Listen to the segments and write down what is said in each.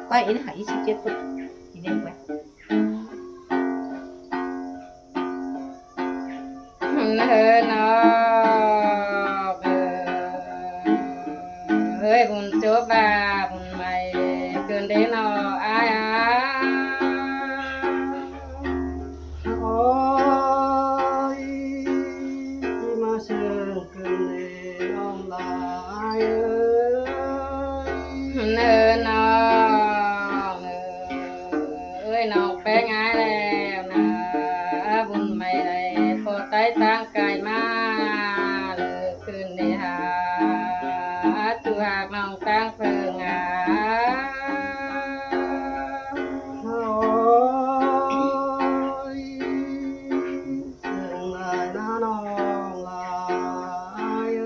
quay ini hãy chi tiết thôi thì nên quay ơi buồn chỗ bà buồn mày cơn đến nó ai ôi chỉ mà sương cơn đến ông lại nó ơi nó bé ngái lèo nè buồn mày này phô tay tăng cài ma cơn đi hà chú hạc lòng tăng phường ôi sương lại đã non lại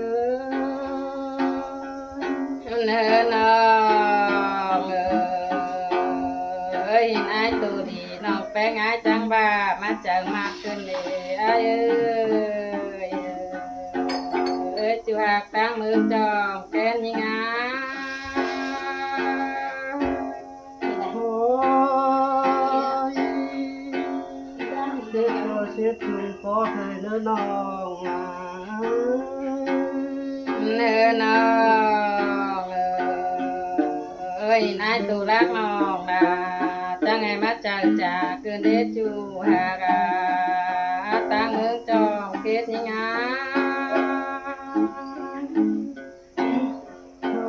ơi ai tù thì nó bé ngái trắng ba má chờ mặt cơn đi ai ơi chú hạc tăng mưa tròn kén như ngá ôi sẽ cho sẽ chung có thể nữa non nó ơi ai tù lát non là chẳng ngày má chờ trả cơn đế chú hạc tăng mưa tròn kết như ngá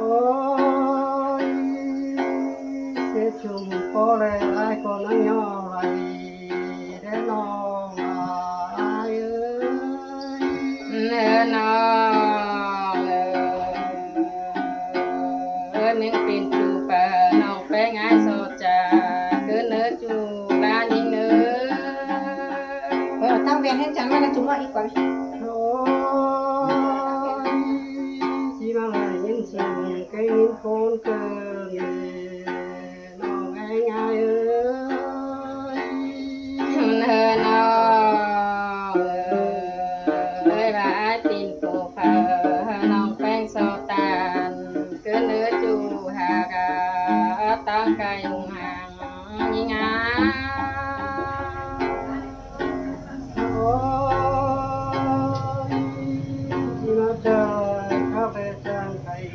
ôi sẽ chung có lẽ ai còn nó nhỏ lại để non ai nó những tin chú bà nó bé ngái sổ trà cứ nữa chú la những nữa tao về hết chẳng là chúng nó ít quá ôi chỉ mà là những sự cái những con cơn nó ngay ngay ơi bà ai tin cô phở nó phèn sổ tàn cứ nữa chú hà tăng cây hùng hàng như ngá ôi chỉ mà trời khá về trang thầy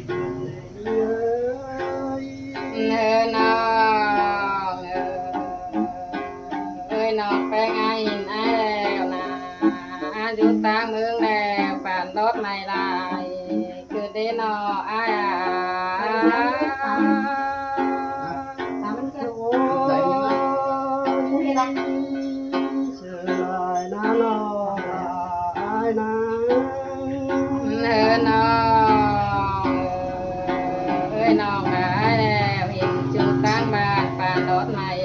ơi nó phèn ai nhìn ai lèo nà chú ta mương lèo phản đốt mày lại cứ đến nó ai sự lại nó ai na ơi nó ai lèo hiện chú tăng bàn phản đốt mày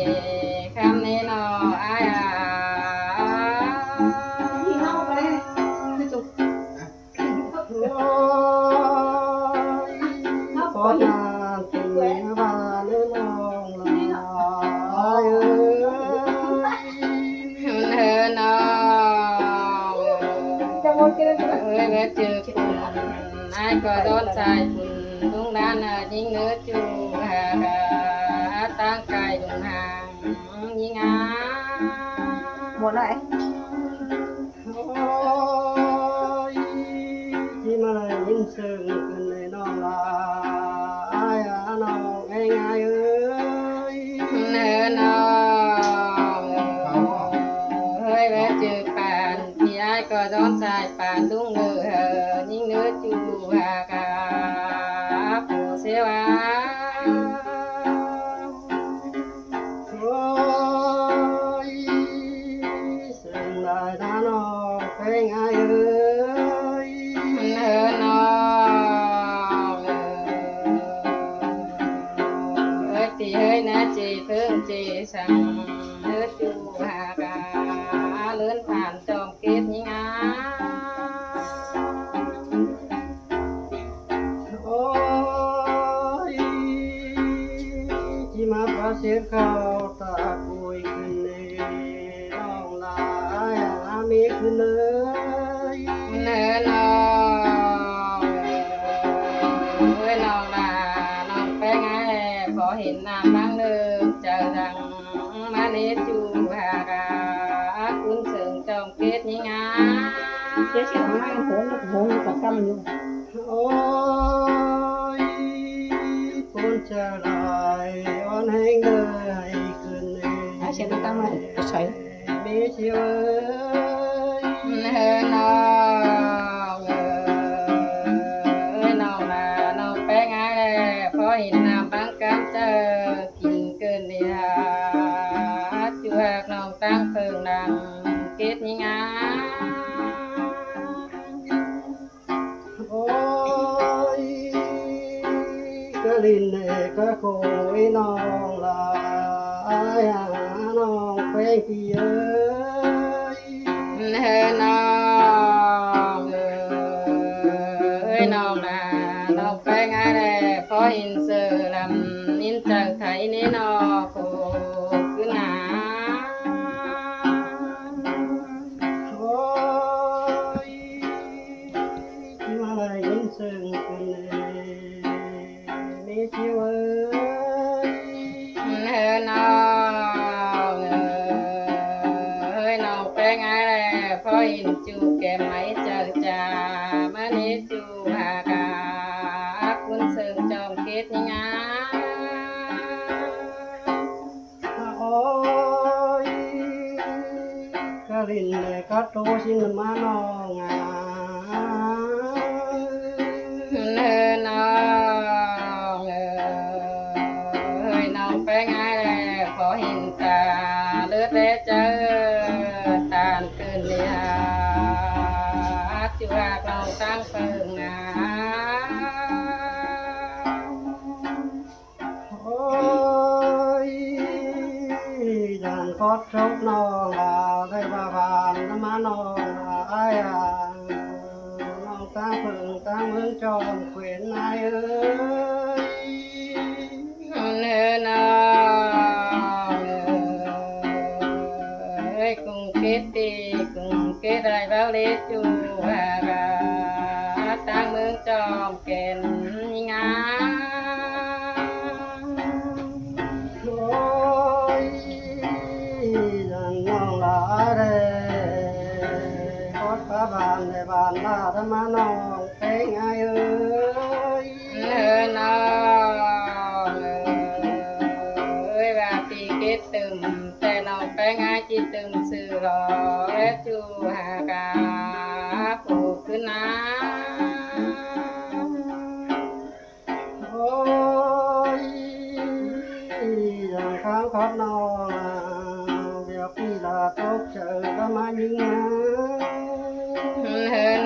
khám nên nó ai thì nó cái này cứ chụp có nhà tình và lên lòng là ơi bé chưa ai có đón sai cũng đã là những nước chú hà tăng cài đồng hàng những một lại ôi chỉ mà là những sự cần này nó là ai nó ngay ngay ơi ơi bé chưa bàn thì ai có đón sai bàn đúng người những nước chú hà phụ xéo ôi sừng lại đã nó phải ngay ơi thì hơi nè chị thương chị sang nước chú hà lớn phản trộm kết những ôi chỉ mà ba sẽ khao ta vui này lòng là ai biết nơi nó là nó phải ngay พอเห็นน้ำพังเดิมเจอดังมาเลจูหากาคุณเสริงจอมเกตยิ่งงา เดี๋ยวเสียงมาโหงโหงกับกำอยู่ โอ้ยคนจะลายอ่อนแห้งเลยคืนนี้ เสียงตั้งมาใส่ มีชีวิต เฮ้น้องน้องนาน้องแป้งไงพอเห็นน้ำบางกันเจอกินเกินดีฮะจูหากน้องตั้งเพิงดังเกตยิ่งงา โอ้ยกะลินเอกะโคยน้องลายหาน้องเพลงพี่เอ้ย เฮ้น้องน้องนาน้องแป้งไงพอเห็นเสือลำนินจากไทยนี่นอโคขึ้นหนา โอ้ยที่มาได้ยินเสียงคนมีชีวิต น้องน้องแป้งไงพอเห็นจูแก้มไหมเจอจ่ามาเนจูหากาคุณเสริมจอมเกตยังไง โอ้ยกะลินกะโตชินมาน้องอ่ะ น้องน้องแป้งไงพอเห็นตาเลือดแดเจอตาเกินเลยฮะจูหากเราตั้งเปิงงา โอ้ยยันคอดชกน้องลาได้บาบานน้ำมาน้องลาอ้ายอ่ะน้องตาเพิ่งตาเมืองจอมเขวนนายเอ้ย น้องกุ้งเกตีกุ้งเกตได้แล้วเลจูหากาตั้งเมืองจอมเก่นงา โอ้ยยันน้องลาเด้คอดบาบานได้บานลาน้ำมาน้องเป็นไงเอ้ย น้องว่าปีเกตตึมแต่น้องแป้งอาจิตึมสื่อรอและจูหากาผูกขึ้นน้ โอ้ยอย่างข้างคอดน้องเดี๋ยวพี่ลาตกเจอก็มายิงนะ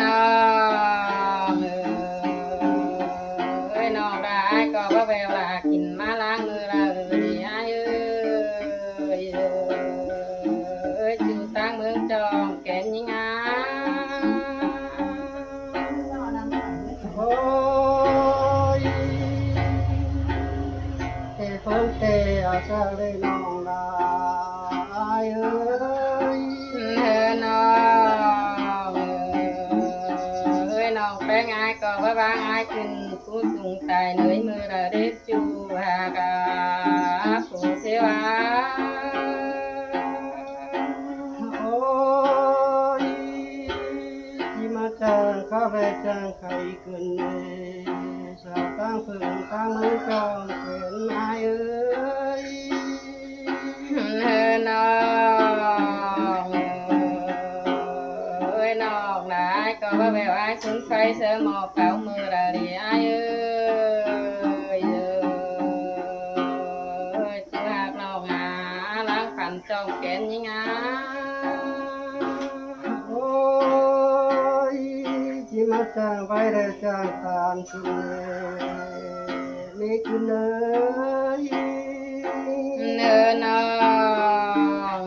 น้องน้องได้ก็ว่าเวลากินมาล้างมือละดีจูตั้งเมืองจอมแก่นยิงอา โอ้ยเพิ่มเตะอาซาเลยน้องลาเอ้ย น้องน้องแป้งอายก็ว่าบางอายขึ้นผู้สูงตายเหนื่อยมือละเด็ดจูหากาผู้เสียวา โอ้ยที่มาจางข้าแรกจางไข่ขึ้นเนสาวตั้งเพิ่งตั้งมือจอมเป็นนายเอ้ย น้องน้องนายก็ว่าแววอายสุนไฟเสือหมอบเป่ามือละเดียจูหากน้องหาล้างฝันจองแกนยิงอา โอ้ยที่มาจางไปได้จางตานสุนนี่คือเนย น้อง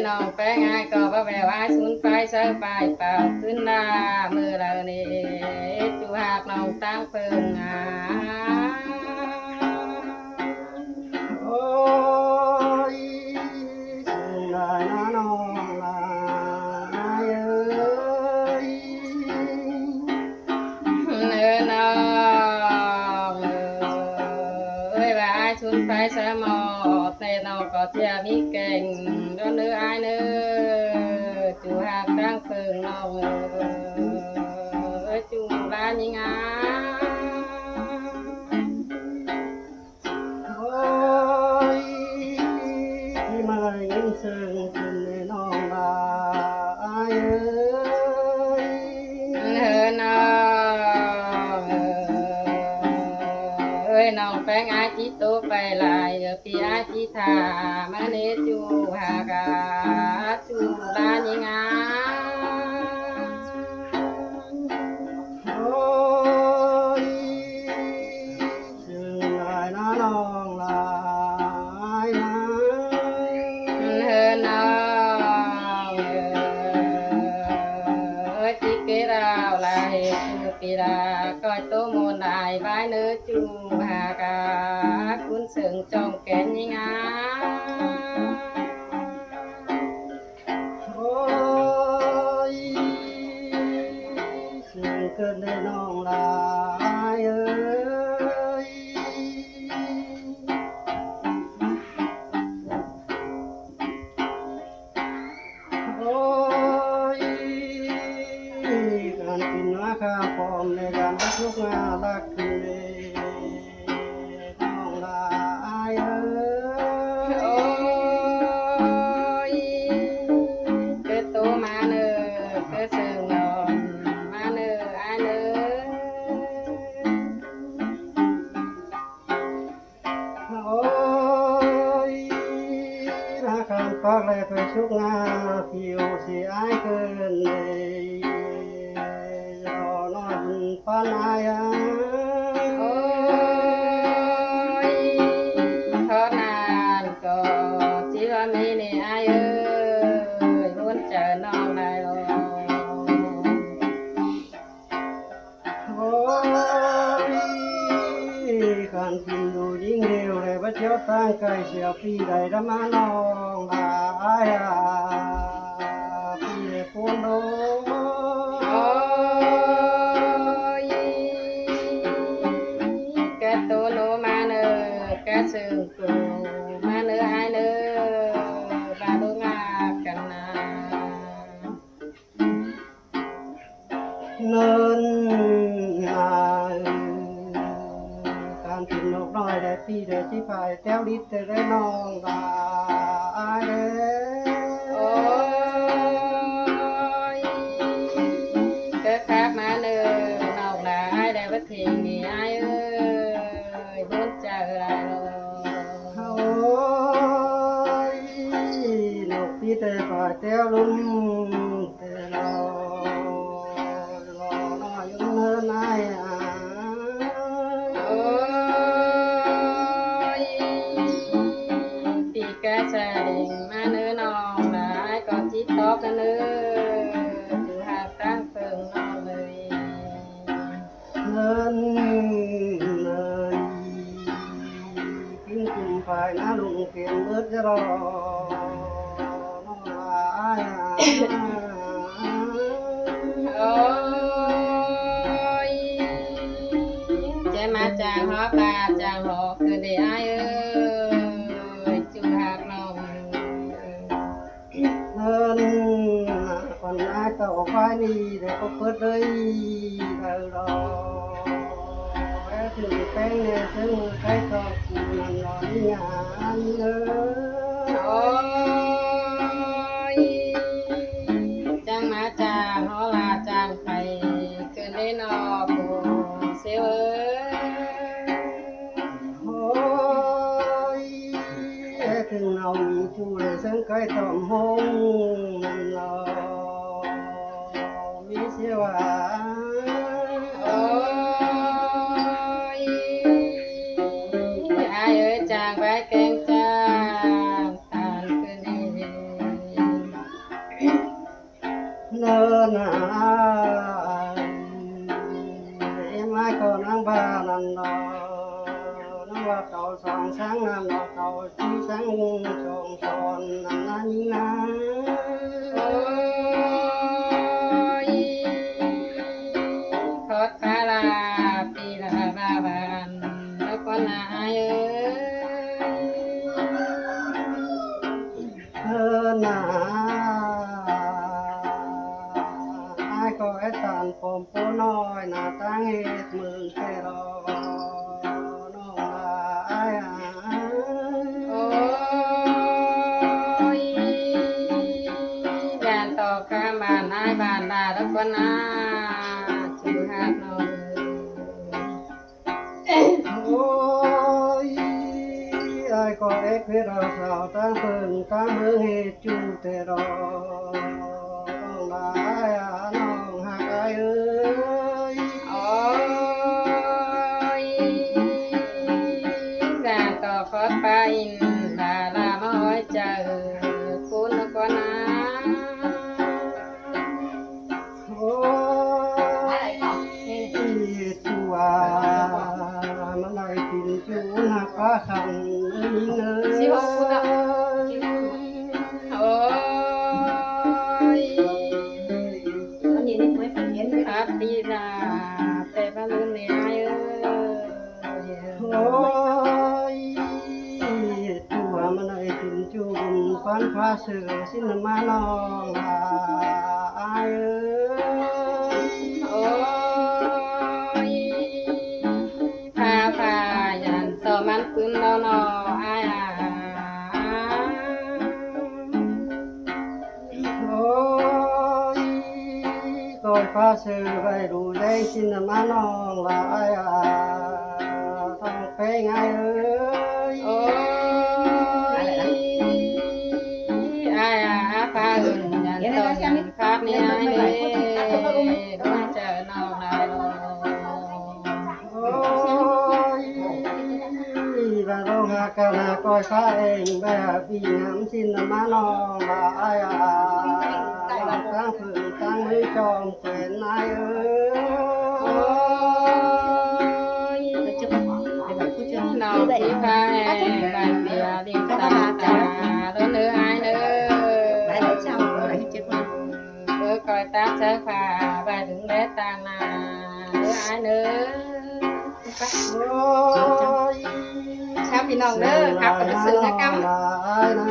น้องแป้งอายก็ว่าแววอายสุนไฟเสือไปเป่าขึ้นหน้ามือละนี่จูหากน้องตั้งเพิงอา โอ้ยสิ่งใดนะน้องลาเอ้ย น้อง ชุนไปสมอแต่นอกก็เทียมีเก่งก็เนื้ออายเนื้อจูหากตั้งเพิงน้องจูลายิงา โอ้ยที่มาเงินเสื่อขึ้นในน้องลาอายน้องน้องแป้งอาจิโตไปลายปีอาจิทามาเนจูหากาจูลานิงา โอ้ยชื่อลายน้าน้องลายนะ น้องจิเกราวลายจูปีลาก้อยโตโมนายบายเนื้อจูหากาคุณเสิงจองแก่นยิงา โอ้ยชื่อเกินในน้องลายโอ้ยการกินว่าข้าพร้อมในการรักลูกงารักคืนน้องลายโอ้ยเกิดโตมาเนอเกิดเสิงนอนมาเนออาเนอ โอ้ยราคาปากเลยไปชุกงาผิวสีอายเกินเลยรอนอนปานอาย โอ้ยทอดนานก็ชีว่ามีนี่อายรุนเจอน้องได้หรอ โอ้ยการกินดูยิ่งเร็วเลยว่าเจ้าตั้งไก่เสียพี่ใดดมาน้องลายพี่พูนโด โอ้ยแกโตโนมาเนอแกซึ่งกูมาเนออายเนอบาดูงากันนา เนินนายการกินนกน้อยได้พี่ได้ที่ฝ่ายแต้วลิดแต่ได้น้องลายเด้ โอ้ยเกิดภาพมาเนอนอกได้ได้บัดทิ้งนี่อายบุญเจออะไรหรอ โอ้ยนกพี่แต่ฝ่ายแต้วลุ่มแต่รอน้อยอยู่เนินนาย โอ้ยปีกาชาดิงมาเนื้อนองได้ก็จิตตอกกันเนื้อถึงหากตั้งเพิงน้องเลย เนินเนินกินกลุ่มฝ่ายน้าลุงเขียนเบิดจะรอน้องลาย โอ้ยใจมาจางหอปลาจางหอคือได้อายจุหากน้อง เนินคนนายต่อฝ่ายนี้ได้ก็เปิดเลยเธอรอแล้วถึงแป้งเนี่ยซึ่งใครก็กูนั่นรอนี่งานเนอ โอ้ยจังมาจางหอลาจางไปคือได้นอกูเสียว โอ้ยถึงเรามีชูเลยซึ่งใครต้องหงนั่นรอมีเสียว่า โอ้ยอายจางไปแกงจางตานคืนนี้ เนินนายเอ็มไอ้คนนั่งบ้านนั่นรอนั่งว่าเขาสองช้างนั่นรอเขาชี้ช้างสองสอนนั่นนั่นนี่นะ โอ้ยขอดคาลาปีละบาบานแล้วก็นาย con na chú hát nó โอ้ยไอ้ก็เอ็กเพราสาวตั้งเพิ่งตั้งมือเหตุจูแต่รอต้องลายน้องหักไอ้เอ้ย ôi ra tỏ phớt ba in bà làm ôi chờ cuốn nó con na โอ้ยจูมันได้กินจูหักปลาขันยิงเอ้ย ôi วันนี้นี่ไม่ฝันเห็นเลย hát đi ra tè ba luôn nè ai ơi โอ้ยจูมันได้กินจูบุญฟันฟ้าเสือสินมาน้องไอ้เอ้ย ôi pha pha dàn sờ man cún nó nó ai à โอ้ยก้อยฟ้าเสือไปดูได้สินมาน้องลายต้องไปไงเอ้ย ôi ai à pha gần dàn sờ dàn phát nè ai nè đôi chờ nào nào โอ้ยบ้านเราหากันก้อยฟ้าเองแบบปีน้ำสินมาน้องลายตั้งฝืนตั้งมือจอมแขวนนายเอ้ย ôi จะไปแบบผู้เจ้า nào thì pha bạn bè liền ta đôi nữa ai nữa หลายเจ้าอะไรที่เจ็บมา bữa coi ta sẽ pha bài đừng để ta nà nữa ai nữa โอ้ย chàoพี่น้องเด้อครับกับสื่อนะกัม ลายนะ